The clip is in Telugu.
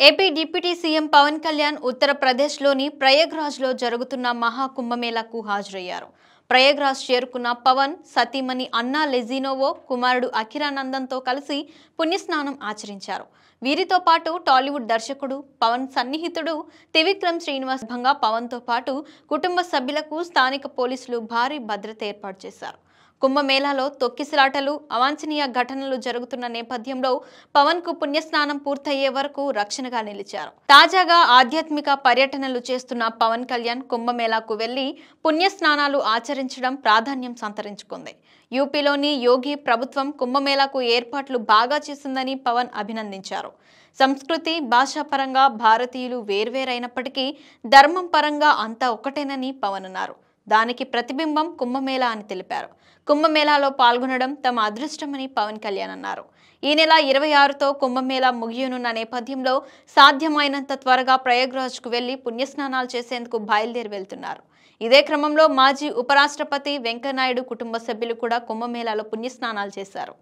AP deputy CM Pawan Kalyan ఉత్తరప్రదేశ్లోని ప్రయాగ్రాజ్లో జరుగుతున్న మహాకుంభమేళాకు హాజరయ్యారు. ప్రయాగ్రాజ్ చేరుకున్న పవన్ సతీమణి అన్నా లెజినోవో కుమారుడు అఖిరానందన్తో కలిసి పుణ్యస్నానం ఆచరించారు. వీరితో పాటు టాలీవుడ్ దర్శకుడు పవన్ సన్నిహితుడు త్రివిక్రమ్ శ్రీనివాస్ భంగా పవన్తో పాటు కుటుంబ సభ్యులకు స్థానిక పోలీసులు భారీ భద్రత ఏర్పాటు చేశారు. కుంభమేళాలో తొక్కిసలాటలు అవాంఛనీయ ఘటనలు జరుగుతున్న నేపథ్యంలో పవన్ కు పుణ్యస్నానం పూర్తయ్యే వరకు రక్షణగా నిలిచారు. తాజాగా ఆధ్యాత్మిక పర్యటనలు చేస్తున్న పవన్ కళ్యాణ్ కుంభమేళాకు వెళ్లి పుణ్యస్నానాలు ఆచరించడం ప్రాధాన్యం సంతరించుకుంది. యూపీలోని యోగి ప్రభుత్వం కుంభమేళాకు ఏర్పాట్లు బాగా చేసిందని పవన్ అభినందించారు. సంస్కృతి భాషాపరంగా భారతీయులు వేర్వేరైనప్పటికీ ధర్మం పరంగా అంతా ఒకటేనని పవన్ అన్నారు. దానికి ప్రతిబింబం కుంభమేళా అని తెలిపారు. కుంభమేళాలో పాల్గొనడం తమ అదృష్టమని పవన్ కళ్యాణ్ అన్నారు. ఈ నెల 26తో కుంభమేళా ముగియనున్న నేపథ్యంలో సాధ్యమైనంత త్వరగా ప్రయాగ్రాజ్కు వెళ్లి పుణ్యస్నానాలు చేసేందుకు బయలుదేరి వెళ్తున్నారు. ఇదే క్రమంలో మాజీ ఉపరాష్ట్రపతి వెంకయ్యనాయుడు కుటుంబ సభ్యులు కూడా కుంభమేళాలో పుణ్యస్నానాలు చేశారు.